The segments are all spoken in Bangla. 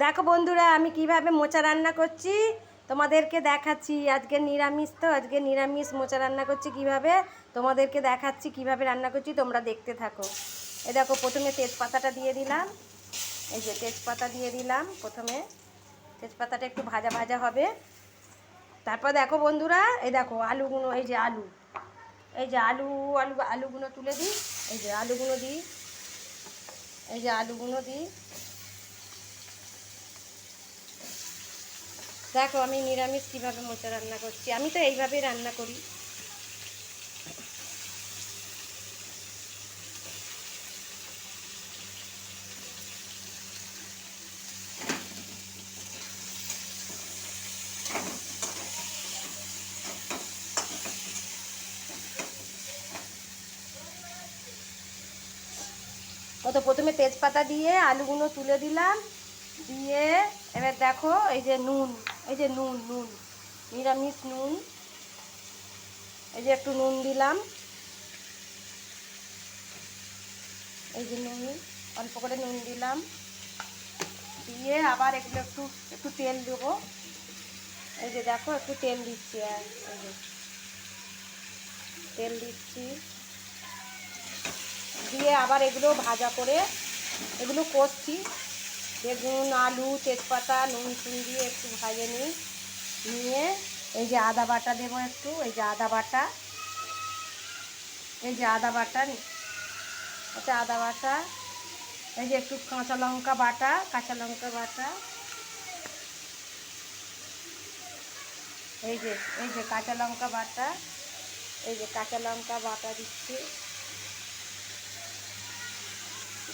দেখো বন্ধুরা, আমি কিভাবে মোচা রান্না করছি তোমাদেরকে দেখাচ্ছি। আজকে নিরামিষ, তো আজকে নিরামিষ মোচা রান্না করছি কিভাবে তোমাদেরকে দেখাচ্ছি। কিভাবে রান্না করছি তোমরা দেখতে থাকো। এই দেখো, প্রথমে তেজপাতাটা দিয়ে দিলাম। এই যে তেজপাতা দিয়ে দিলাম প্রথমে। তেজপাতাটা একটু ভাজা ভাজা হবে। তারপর দেখো বন্ধুরা, এই দেখো আলুগুলো, এই যে আলু, এই যে আলুগুলো তুলে দিই। এই যে আলুগুলো দিই, এই যে আলুগুলো দিই। দেখো আমি নিরামিষ কীভাবে মোচা রান্না করছি, আমি তো এইভাবেই রান্না করি। কত প্রথমে তেজপাতা দিয়ে আলুগুলো তুলে দিলাম, দিয়ে এবার দেখো এই যে নুন, এই যে নুন নুন নিরামিষ নুন, এই যে একটু নুন দিলাম। এই যে নুন, অল্প করে নুন দিলাম, দিয়ে আবার এগুলো একটু একটু তেল দেবো। এই যে দেখো একটু তেল দিচ্ছি, আর এই যে তেল দিচ্ছি, দিয়ে আবার এগুলো ভাজা করে এগুলো কষছি। বেগুন, আলু, তেজপাতা, নুন টুন দিয়ে একটু ভাজে নিয়ে এই যে আদা বাটা দেবো একটু। এই যে আদা বাটা, এই যে আদা বাটা, এটা আদা বাটা। এই যে একটু কাঁচা লঙ্কা বাটা, কাঁচা লঙ্কা বাটা। এই যে কাঁচা লঙ্কা বাটা, এই যে কাঁচা লঙ্কা বাটা দিচ্ছি,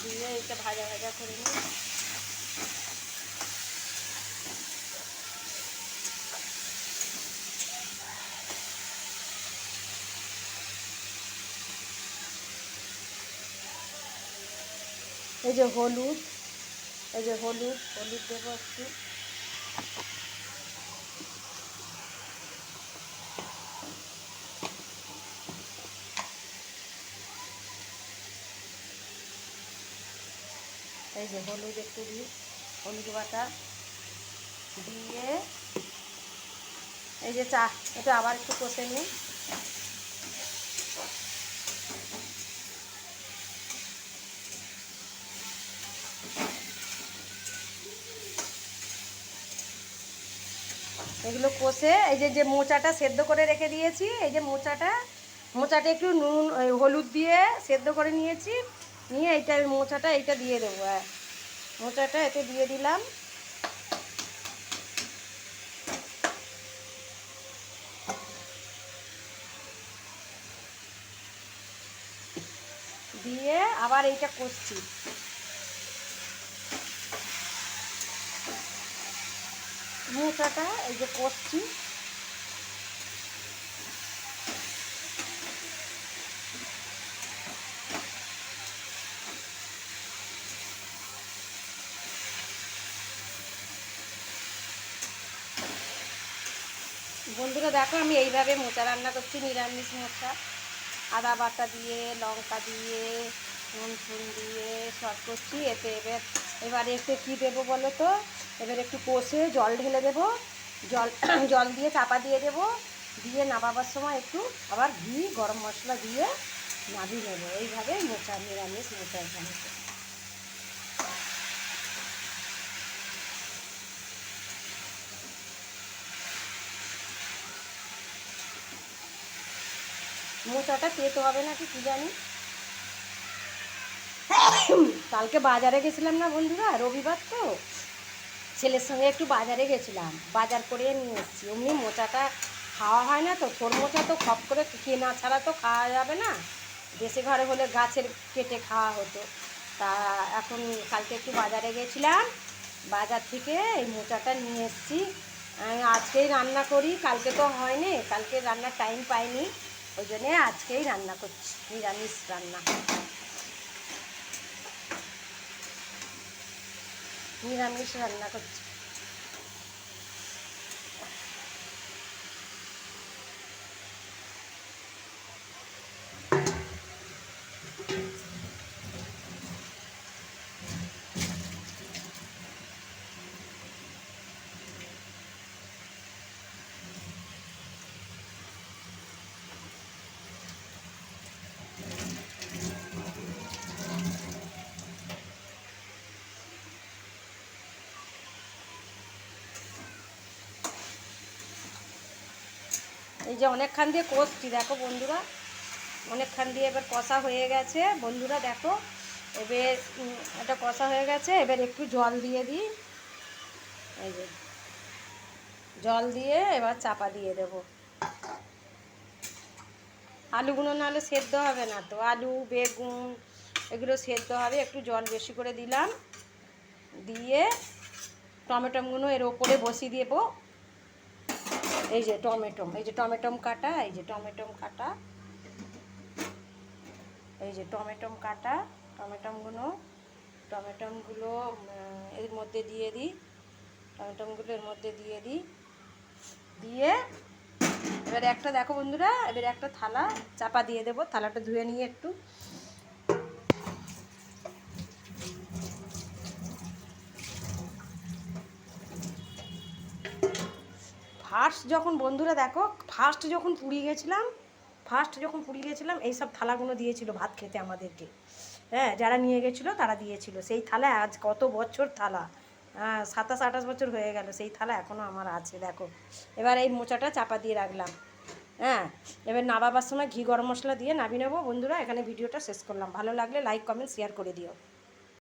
দিয়ে এটা ভাজা ভাজা করে নিই। এই যে হলুদ, এই যে হলুদ দেবো একটু। এই যে হলুদ একটু দিই, হলুদ বাটা দিয়ে এই যে এটা আবার একটু কষে নিই। এগুলো কষে এই যে মোচাটা সেদ্ধ করে রেখে দিয়েছি, এই যে মোচাটা একটু নুন হলুদ দিয়ে সেদ্ধ করে নিয়েছি, নিয়ে মোচাটা দিয়ে দেবো। হ্যাঁ, মোচাটা এতে দিয়ে দিলাম, দিয়ে আবার এইটা কষছি। মোচাটা এই যে কষছি। বন্ধুরা দেখো, আমি এইভাবে মোচা রান্না করছি, নিরামিষ মোচা। আদা বাটা দিয়ে, লঙ্কা দিয়ে, নুন ফুন দিয়ে সব করছি। এবারে একটু কী দেবো বলো তো, এবার একটু কষে জল ঢেলে দেবো। জল জল দিয়ে চাপা দিয়ে দেবো, দিয়ে নামাবার সময় একটু আবার ঘি গরম মশলা দিয়ে নামিয়ে নেবো। এইভাবে মোচা, নিরামিষ মোচা এখানে। মোচাটা তেতো হবে নাকি কী জানি। কালকে বাজারে গেছিলাম না বন্ধুরা, রবিবার তো, ছেলের সঙ্গে একটু বাজারে গেছিলাম, বাজার করে নিয়ে এসেছি। এমনি মোচাটা খাওয়া হয় না তো, থোর মোচা তো খপ করে কেনা ছাড়া তো খাওয়া যাবে না। দেশে ঘরে হলে গাছের কেটে খাওয়া হতো। তা এখন কালকে একটু বাজারে গেছিলাম, বাজার থেকে এই মোচাটা নিয়ে এসেছি। আমি আজকেই রান্না করি, কালকে তো হয়নি, কালকে রান্নার টাইম পাইনি, ওই জন্যে আজকেই রান্না করছি, নিরামিষ রান্না, নিরামিষ রান্না করছি। এই যে অনেকক্ষণ দিয়ে কষছি দেখো বন্ধুরা, অনেকক্ষণ দিয়ে এবার কষা হয়ে গেছে বন্ধুরা দেখো। এবার এটা কষা হয়ে গেছে, এবার একটু জল দিয়ে দিই। এই যে জল দিয়ে এবার চাপা দিয়ে দেবো। আলুগুলো নাহলে সেদ্ধ হবে না তো, আলু বেগুন এগুলো সেদ্ধ হবে। একটু জল বেশি করে দিলাম, দিয়ে টমেটোগুলো এর ওপরে বসিয়ে দেবো। এই যে টমেটো, এই যে টমেটো কাটা, এই যে টমেটো কাটা, এই যে টমেটো কাটা, টমেটোগুলো এর মধ্যে দিয়ে দিই, টমেটোগুলো এর মধ্যে দিয়ে দিই, দিয়ে এবার একটা দেখো বন্ধুরা, এবার একটা থালা চাপা দিয়ে দেবো। থালাটা ধুয়ে নিয়ে একটু, ফার্স্ট যখন বন্ধুরা দেখো, ফার্স্ট যখন পুরী গেছিলাম এইসব থালাগুলো দিয়েছিল ভাত খেতে আমাদেরকে। হ্যাঁ, যারা নিয়ে গেছিলো তারা দিয়েছিল সেই থালা। আজ কত বছর থালা, 27-28 বছর হয়ে গেল, সেই থালা এখনও আমার আছে দেখো। এবার এই মোচাটা চাপা দিয়ে রাখলাম। হ্যাঁ, এবার নামাবার সময় ঘি গরম মশলা দিয়ে নামিয়ে নেবো বন্ধুরা। এখানে ভিডিওটা শেষ করলাম। ভালো লাগলে লাইক কমেন্ট শেয়ার করে দিও।